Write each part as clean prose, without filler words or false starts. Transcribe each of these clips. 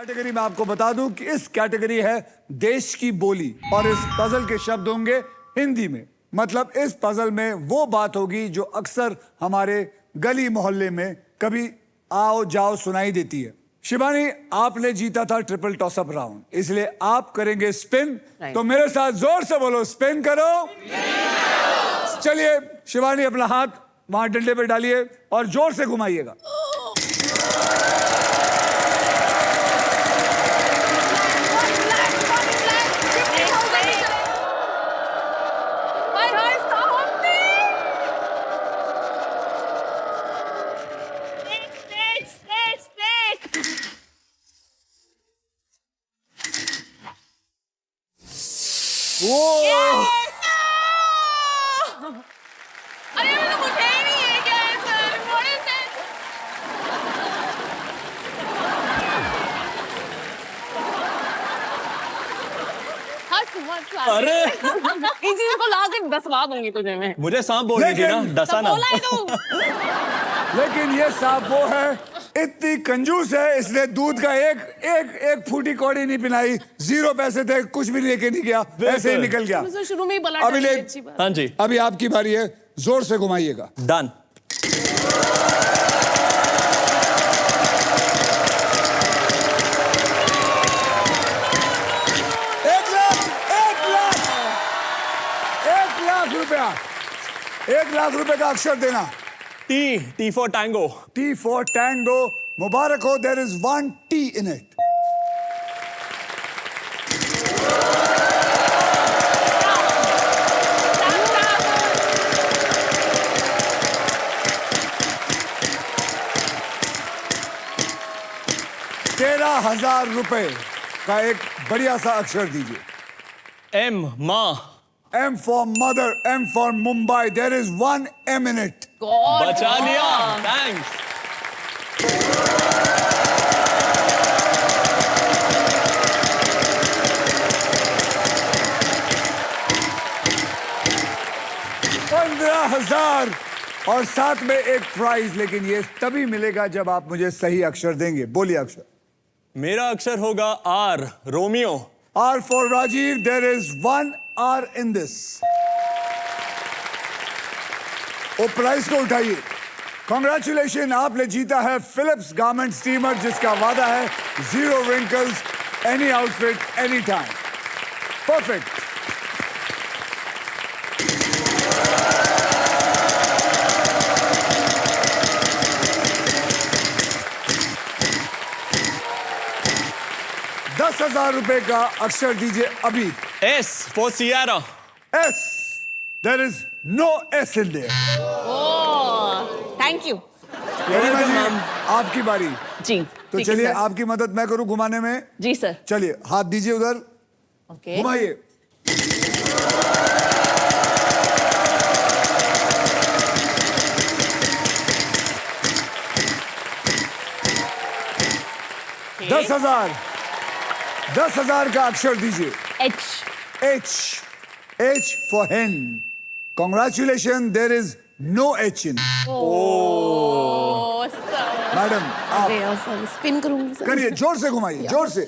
Category में आपको बता दूं कि इस कैटेगरी है देश की बोली और इस पजल के शब्द होंगे हिंदी में। मतलब इस पजल में वो बात होगी जो अक्सर हमारे गली मोहल्ले में कभी आओ जाओ सुनाई देती है। शिवानी, आपने जीता था ट्रिपल टॉसअप राउंड, इसलिए आप करेंगे स्पिन। तो मेरे साथ जोर से बोलो, स्पिन करो। चलिए शिवानी, अपना हाथ वहां डंडे पे डालिए और जोर से घुमाइएगा। अरे मैं तो मुझे ही नहीं है क्या है सर, व्हाट इज दैट? अरे इस चीज को ला के दसवा दूंगी तुझे मैं। मुझे सांप बोल रही थी ना, डसा ना। बोला है तू। लेकिन ये सांप वो है, इतनी कंजूस है, इसने दूध का एक फूटी कौड़ी नहीं पिलाई। 0 पैसे थे, कुछ भी लेके नहीं गया, ऐसे ही निकल गया। मुझे शुरू में ही बोला अभी था, ये अच्छी बात। हाँ जी, अभी आपकी बारी है, जोर से घुमाइएगा। डन। एक लाख रुपए का अक्षर देना। T for tango. T for tango. मुबारक हो, there is 1 T in it. ₹13,000 का एक बढ़िया सा अक्षर दीजिए। एम, माँ। M for mother, M for Mumbai. There is 1 M in it. God, बचा लिया, थैंक्स। $15,000 और साथ में एक प्राइज, लेकिन ये तभी मिलेगा जब आप मुझे सही अक्षर देंगे। बोलिए अक्षर। मेरा अक्षर होगा R, Romeo. R for Rajiv. There is 1 R in this. वो प्राइस को उठाइए। Congratulations, आपने जीता है फिलिप्स गारमेंट स्टीमर, जिसका वादा है 0 wrinkles, any outfit, any time. Perfect. ₹10,000 का अक्षर दीजिए अभी। S for Sierra. S. There is no S in there. Thank you Garima ji, आपकी बारी। जी। तो ठीक है, चलिए सर। आपकी मदद मैं करूं घुमाने में। जी सर। चलिए हाथ दीजिए उधर, ओके। घुमाइए। $10,000 का अक्षर दीजिए। H. H for hen. Congratulations, there is no H in. Oh sir. Madam आप अरे सर, स्पिन करूंगी सर। करिए, जोर से घुमाइए, जोर से।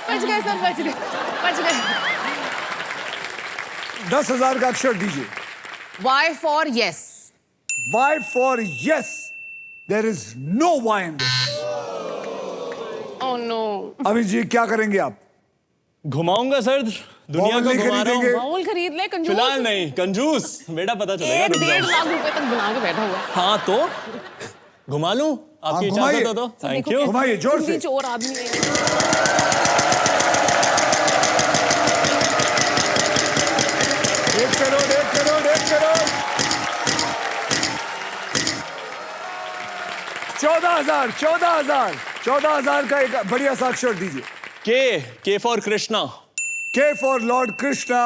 बच गए सर, बच गए। 10,000 का अक्षर दीजिए। Y for yes. Y for yes. There is no Y in this. Oh no. अभी जी क्या करेंगे आप? घुमाऊंगा सर, दुनिया बाउल को नहीं घुमा रहा खरीदेंगे? हूँ। बाउल खरीद ले, कंजूस। फिलहाल नहीं, कंजूस बेटा, पता चलेगा। 1-1.5 लाख रुपए तक बना के बैठा हुआ है। हाँ तो घुमा लूं, आपकी घुमाइए। इजाजत हो तो। थैंक देखो यू। घुमाइए जोर जिंदगी से। चोर आदमी है। एक करोड़ 14,000 का एक बढ़िया सा अक्षर दीजिए। के for Krishna. K for Lord Krishna.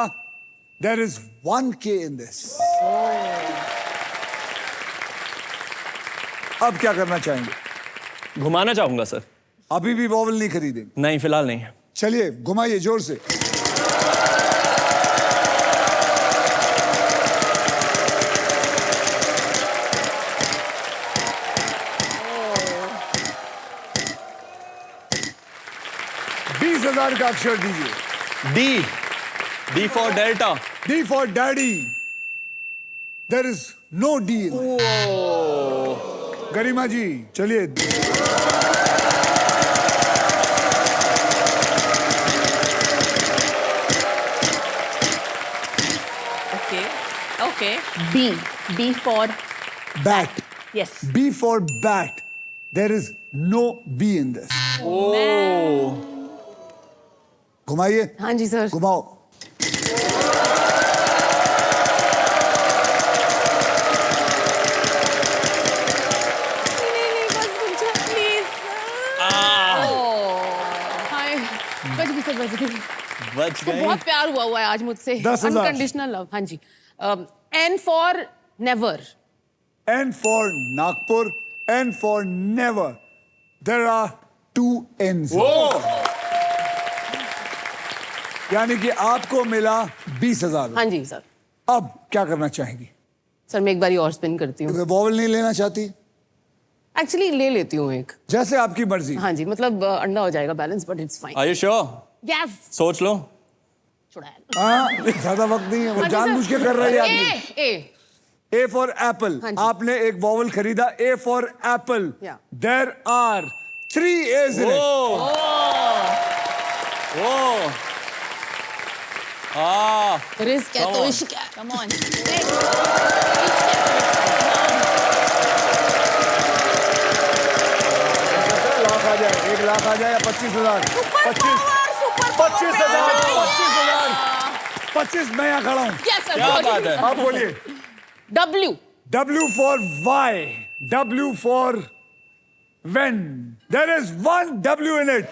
There is 1 K in this. अब क्या करना चाहेंगे? घुमाना चाहूंगा सर। अभी भी वॉवल नहीं खरीदेंगे? नहीं, फिलहाल नहीं। चलिए घुमाइए जोर से। 20,000 का अक्षर दीजिए। D, D for delta. D for daddy. There is no D. गरिमा जी चलिए। Okay. Okay. B for Bat. yes. B for bat. There is no B in this. घुमाइए। हाँ जी सर। घुमाओ। हाय बच गई सर, बच गई। बच तो गई। बहुत प्यार हुआ है आज मुझसे। 10,000। Unconditional love. हाँ जी। N for never. N for Nagpur. N for never. There are 2 N's. यानी कि आपको मिला 20,000। हाँ जी सर। अब क्या करना चाहेंगी? सर मैं एक बारी और स्पिन करती हूँ। वॉवल नहीं लेना चाहती? एक्चुअली ले लेती हूँ एक। जैसे आपकी मर्जी। हाँ जी, मतलब अंडा हो जाएगा balance, but it's fine. Are you sure? Yes. सोच लो। छुड़ाया। हाँ, ज्यादा वक्त नहीं है, वो हाँ जी, जानबूझ सर। के कर रही है आदमी। ए। A for apple. हाँ जी। आपने एक वॉवल खरीदा A for apple. Yeah. There are 3 A's in it. ओ रिस्क है तो इश्क है। Come on. लाख आ जाए, 1 लाख आ जाए या 25,000? 25 मैं यहाँ खड़ा हूँ। Yes sir. क्या बात है? आप बोलिए। W। W for why. W for when. There is 1 W in it.